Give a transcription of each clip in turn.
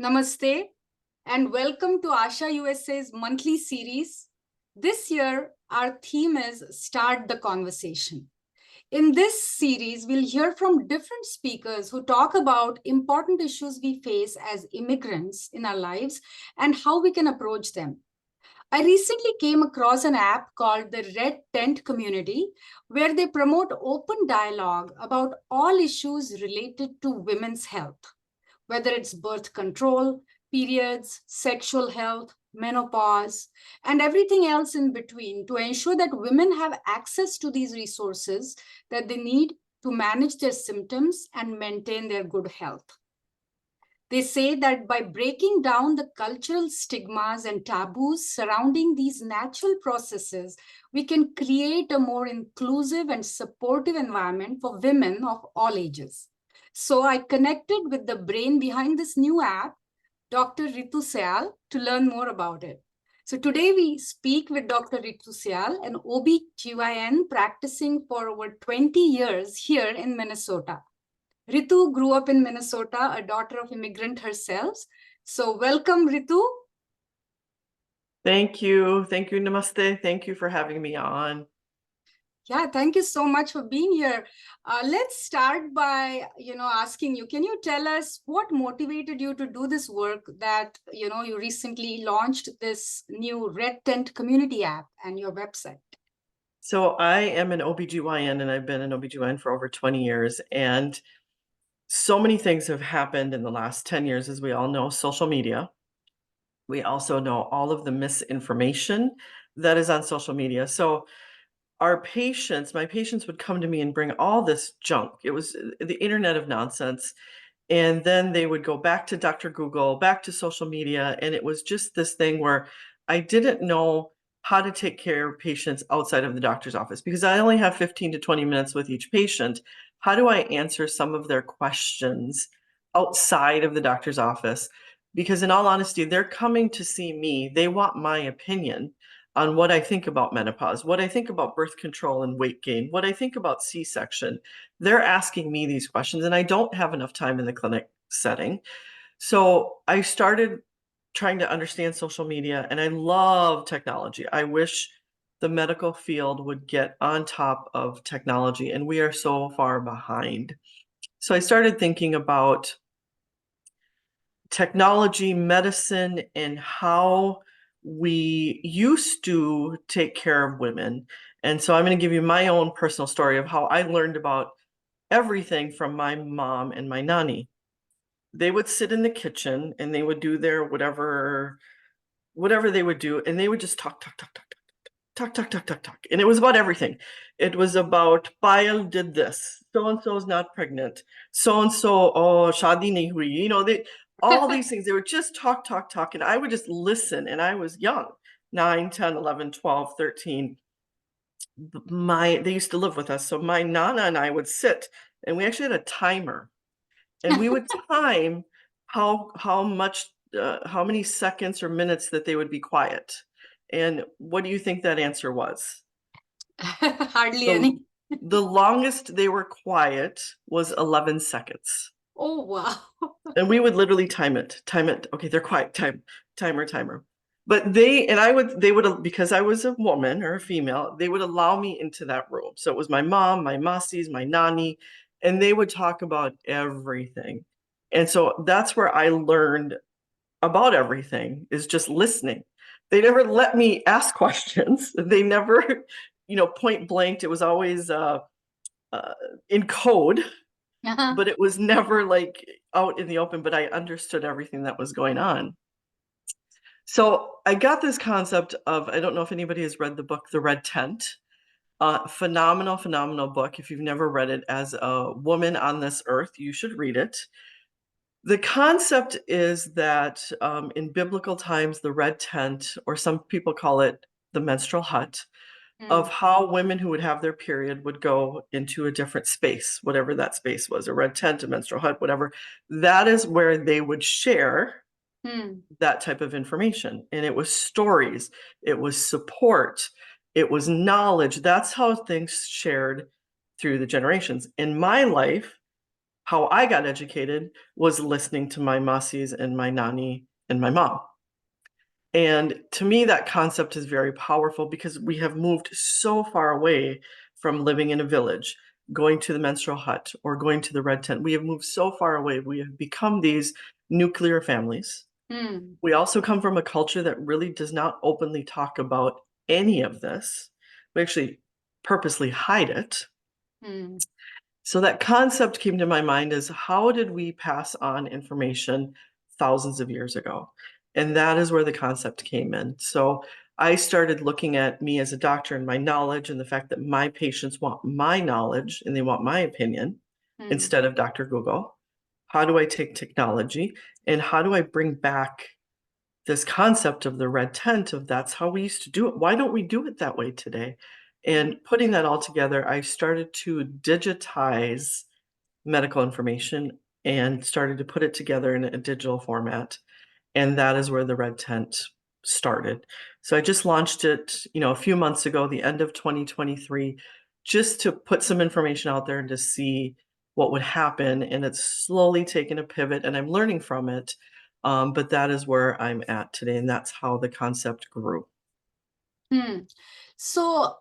Namaste and welcome to AshaUSA's monthly series. This year, our theme is Start the Conversation. In this series, we'll hear from different speakers who talk about important issues we face as immigrants in our lives and how we can approach them. I recently came across an app called the Red Tent Community, where they promote open dialogue about all issues related to women's health, whether it's birth control, periods, sexual health, menopause, and everything else in between to ensure that women have access to these resources that they need to manage their symptoms and maintain their good health. They say that by breaking down the cultural stigmas and taboos surrounding these natural processes, we can create a more inclusive and supportive environment for women of all ages. So I connected with the brain behind this new app, Dr. Reetu Syal, to learn more about it. So today we speak with Dr. Reetu Syal, an OB/GYN practicing for over 20 years here in Minnesota. Ritu grew up in Minnesota, a daughter of immigrant herself. So welcome, Ritu. Thank you. Thank you, Namaste. Thank you for having me on. Yeah, thank you so much for being here. Let's start by, asking you, can you tell us what motivated you to do this work that, you recently launched this new Red Tent community app and your website? So I am an OB/GYN and I've been an OB/GYN for over 20 years. And so many things have happened in the last 10 years, as we all know, social media. We also know all of the misinformation that is on social media. So my patients would come to me and bring all this junk. It was the internet of nonsense. And then they would go back to Dr. Google, back to social media. And it was just this thing where I didn't know how to take care of patients outside of the doctor's office because I only have 15 to 20 minutes with each patient. How do I answer some of their questions outside of the doctor's office? Because in all honesty, they're coming to see me. They want my opinion on what I think about menopause, what I think about birth control and weight gain, what I think about C-section. They're asking me these questions and I don't have enough time in the clinic setting. So I started trying to understand social media and I love technology. I wish the medical field would get on top of technology and we are so far behind. So I started thinking about technology, medicine, and how we used to take care of women. And so I'm going to give you my own personal story of how I learned about everything from my mom and my nanny. They would sit in the kitchen and they would do their whatever they would do, and they would just talk. And it was about everything. It was about Payal did this, so-and-so is not pregnant, so-and-so, oh, shadi nahi hui. They all these things, they would just talk. And I would just listen. And I was young, 9, 10, 11, 12, 13. They used to live with us. So my Nana and I would sit and we actually had a timer and we would time how many seconds or minutes that they would be quiet. And what do you think that answer was? Hardly any. The longest they were quiet was 11 seconds. Oh, wow. And we would literally time it. Okay, they're quiet. Timer. But they would, because I was a woman or a female, they would allow me into that room. So it was my mom, my masis, my nani, and they would talk about everything. And so that's where I learned about everything, is just listening. They never let me ask questions. They never, point blanked. It was always in code. But it was never like out in the open, but I understood everything that was going on. So I got this concept of, I don't know if anybody has read the book, The Red Tent. Phenomenal book. If you've never read it, as a woman on this earth, you should read it. The concept is that in biblical times, the red tent, or some people call it the menstrual hut, of how women who would have their period would go into a different space, whatever that space was, a red tent, a menstrual hut, whatever. That is where they would share that type of information. And it was stories, it was support, it was knowledge. That's how things shared through the generations. In my life, How I got educated was listening to my masis and my nani and my mom. And to me, that concept is very powerful because we have moved so far away from living in a village, going to the menstrual hut, or going to the red tent. We have moved so far away. We have become these nuclear families. Hmm. We also come from a culture that really does not openly talk about any of this. We actually purposely hide it. Hmm. So that concept came to my mind as how did we pass on information thousands of years ago? And that is where the concept came in. So I started looking at me as a doctor and my knowledge and the fact that my patients want my knowledge and they want my opinion Hmm. instead of Dr. Google. How do I take technology and how do I bring back this concept of the red tent of that's how we used to do it. Why don't we do it that way today? And putting that all together, I started to digitize medical information and started to put it together in a digital format. And that is where the red tent started. So I just launched it, a few months ago, the end of 2023, just to put some information out there and to see what would happen. And it's slowly taken a pivot and I'm learning from it. But that is where I'm at today. And that's how the concept grew. Hmm. So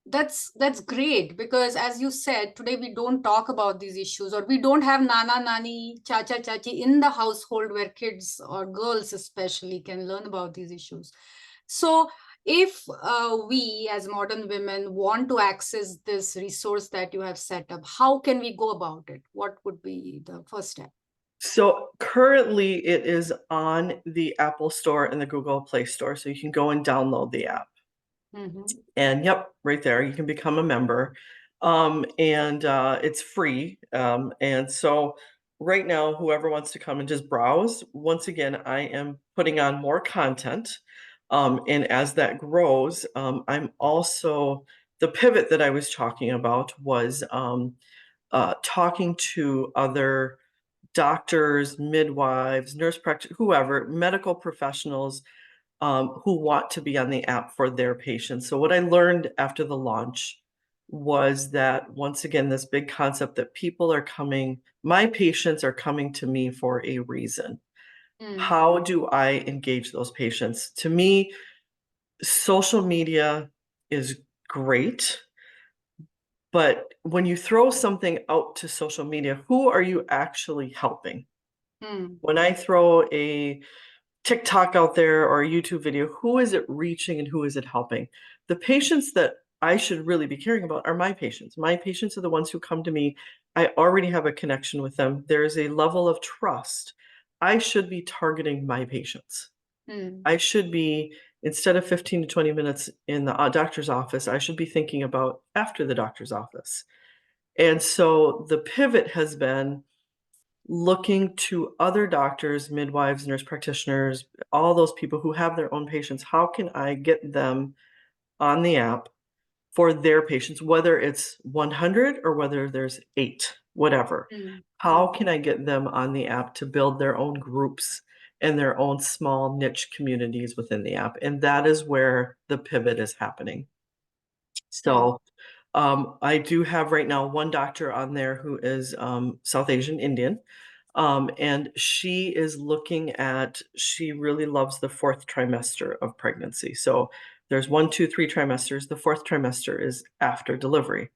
that's great because as you said, today we don't talk about these issues or we don't have nana nani, chacha chachi in the household where kids or girls especially can learn about these issues. So if we as modern women want to access this resource that you have set up, how can we go about it? What would be the first step? So currently it is on the Apple Store and the Google Play Store. So you can go and download the app. Mhm. And yep, right there, you can become a member. And it's free. And so right now, whoever wants to come and just browse, once again, I am putting on more content. And as that grows, I'm also, the pivot that I was talking about was talking to other doctors, midwives, nurse practitioners, whoever, medical professionals who want to be on the app for their patients. So, what I learned after the launch was that once again, this big concept that people are coming, my patients are coming to me for a reason. Mm. How do I engage those patients? To me, social media is great, but when you throw something out to social media, who are you actually helping? Mm. When I throw a TikTok out there or a YouTube video, who is it reaching and who is it helping? The patients that I should really be caring about are my patients. My patients are the ones who come to me. I already have a connection with them. There is a level of trust. I should be targeting my patients. Mm. I should be, instead of 15 to 20 minutes in the doctor's office, I should be thinking about after the doctor's office. And so the pivot has been looking to other doctors, midwives, nurse practitioners, all those people who have their own patients. How can I get them on the app for their patients, whether it's 100 or whether there's 8, whatever? Mm. How can I get them on the app to build their own groups and their own small niche communities within the app? And that is where the pivot is happening. Mm. So I do have right now one doctor on there who is South Asian Indian. And she is looking at, she really loves the fourth trimester of pregnancy. So there's 1, 2, 3 trimesters. The fourth trimester is after delivery.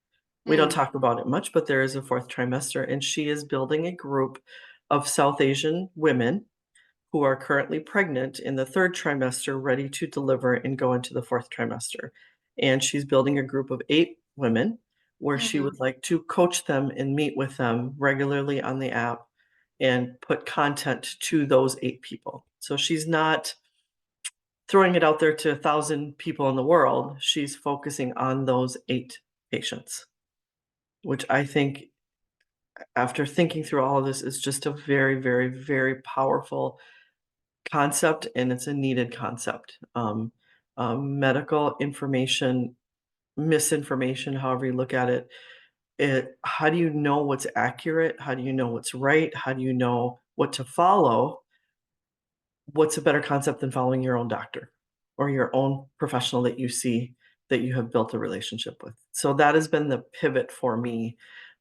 We don't Mm. talk about it much, but there is a fourth trimester, and she is building a group of South Asian women who are currently pregnant in the third trimester, ready to deliver and go into the fourth trimester. And she's building a group of 8 women where she Mm. would like to coach them and meet with them regularly on the app and put content to those 8 people. So she's not throwing it out there to 1,000 people in the world. She's focusing on those 8 patients, which I think, after thinking through all of this, is just a very, very, very powerful concept, and it's a needed concept. Medical information, misinformation, however you look at it, how do you know what's accurate? How do you know what's right? How do you know what to follow? What's a better concept than following your own doctor or your own professional that you see that you have built a relationship with? So that has been the pivot for me.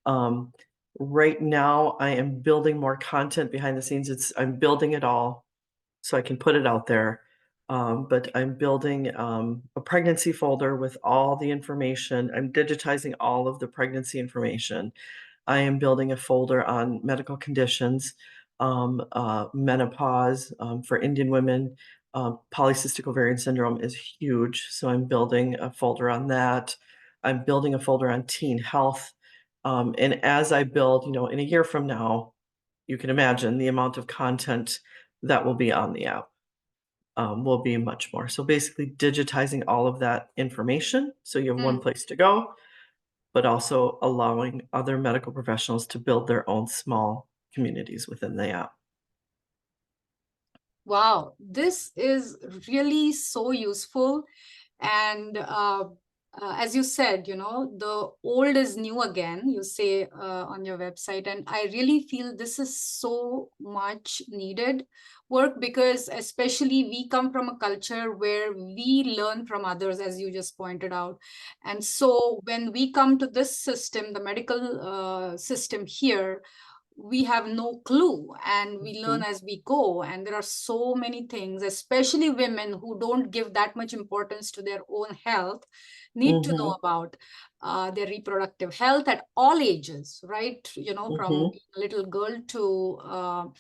Um, Right now, I am building more content behind the scenes. I'm building it all so I can put it out there. But I'm building a pregnancy folder with all the information. I'm digitizing all of the pregnancy information. I am building a folder on medical conditions, menopause for Indian women. Polycystic ovarian syndrome is huge, so I'm building a folder on that. I'm building a folder on teen health. And as I build, in a year from now, you can imagine the amount of content that will be on the app will be much more. So basically, digitizing all of that information so you have one Mm. place to go, but also allowing other medical professionals to build their own small communities within the app. Wow, this is really so useful. And as you said, the old is new again, you say on your website. And I really feel this is so much needed work, because especially we come from a culture where we learn from others, as you just pointed out. And so when we come to this system, the medical system here, we have no clue, and we learn Mhm, as we go. And there are so many things, especially women who don't give that much importance to their own health, need to know mhm, about their reproductive health at all ages, right? From mhm. being a little girl to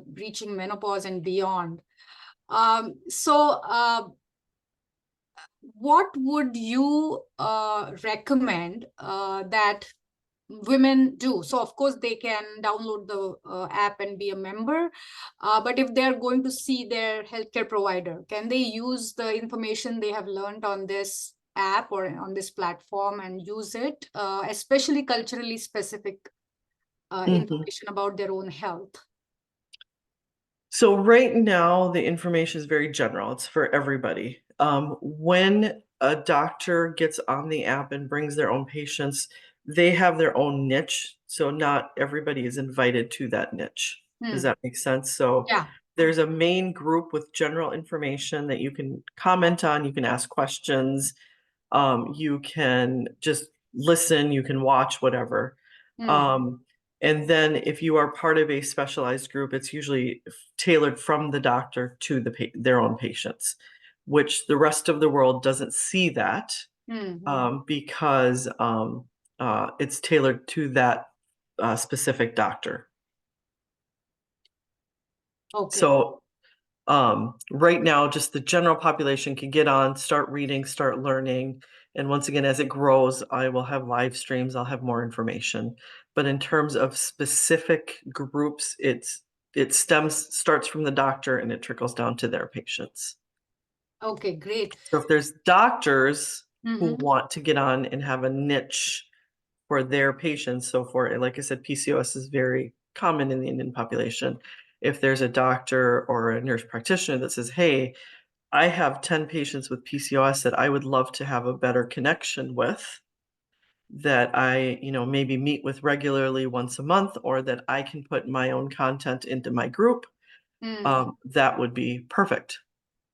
reaching menopause and beyond. So what would you recommend that women do? So of course they can download the app and be a member, but if they're going to see their healthcare provider, can they use the information they have learned on this app or on this platform and use it, especially culturally specific Mhm. information about their own health? So right now, the information is very general. It's for everybody. When a doctor gets on the app and brings their own patients, they have their own niche. So not everybody is invited to that niche. Does Hmm. that make sense? So Yeah. there's a main group with general information that you can comment on, you can ask questions, you can just listen, you can watch, whatever. Hmm. Um, and then if you are part of a specialized group, it's usually tailored from the doctor to their own patients, which the rest of the world doesn't see that Hmm. Hmm. because it's tailored to that specific doctor. Okay. So right now, just the general population can get on, start reading, start learning. And once again, as it grows, I will have live streams, I'll have more information. But in terms of specific groups, starts from the doctor and it trickles down to their patients. Okay, great. So if there's doctors who Mm-hmm. want to get on and have a niche for their patients, so for, like I said, PCOS is very common in the Indian population. If there's a doctor or a nurse practitioner that says, hey, I have 10 patients with PCOS that I would love to have a better connection with, that I, maybe meet with regularly once a month, or that I can put my own content into my group, Hmm. that would be perfect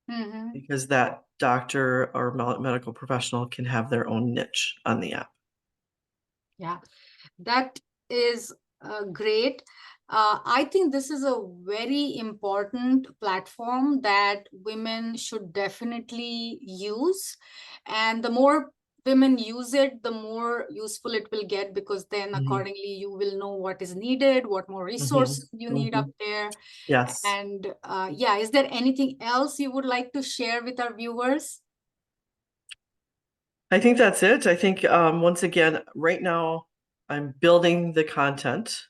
Mm-hmm. because that doctor or medical professional can have their own niche on the app. Yeah. That is great. I think this is a very important platform that women should definitely use. And the more women use it, the more useful it will get, because then Mhm, accordingly you will know what is needed, what more mhm, resources you need up mhm. there. Yes. And yeah, is there anything else you would like to share with our viewers? I think that's it. I think, once again, right now, I'm building the content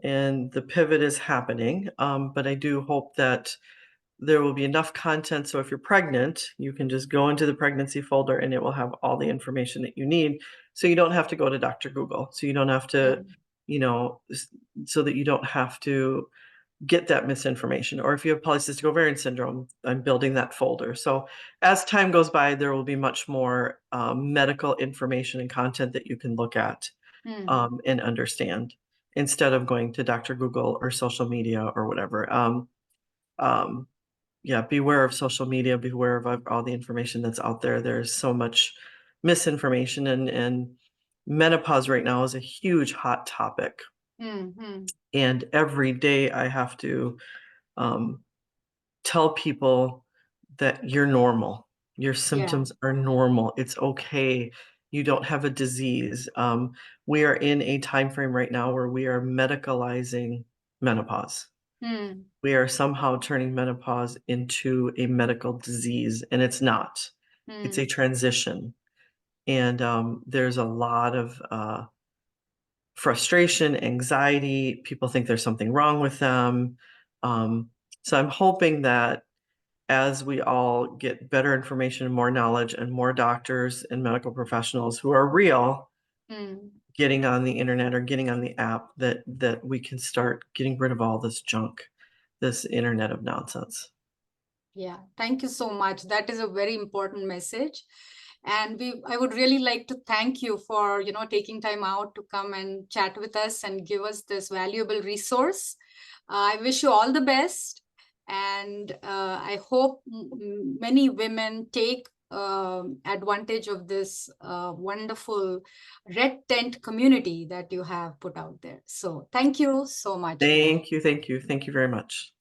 and the pivot is happening. But I do hope that there will be enough content. So if you're pregnant, you can just go into the pregnancy folder and it will have all the information that you need. So you don't have to go to Dr. Google. So you don't have to, Mm. you know, s- so that you don't have to get that misinformation. Or if you have polycystic ovarian syndrome, I'm building that folder. So as time goes by, there will be much more medical information and content that you can look at Mm. and understand instead of going to Dr. Google or social media or whatever. Um, yeah, beware of social media, beware of all the information that's out there. There's so much misinformation and menopause right now is a huge hot topic. Mm-hmm. And every day I have to tell people that you're normal. Your Yeah. symptoms are normal. It's okay. You don't have a disease. We are in a time frame right now where we are medicalizing menopause. Mm. We are somehow turning menopause into a medical disease, and it's not. It's a Mm. transition. And there's a lot of frustration, anxiety. People think there's something wrong with them. So I'm hoping that as we all get better information and more knowledge and more doctors and medical professionals who are real Mm. getting on the internet or getting on the app, that we can start getting rid of all this junk, this internet of nonsense. Yeah, thank you so much. That is a very important message. And I would really like to thank you for, taking time out to come and chat with us and give us this valuable resource. I wish you all the best. And I hope many women take advantage of this wonderful red tent community that you have put out there. So thank you so much. Thank you. Thank you. Thank you very much.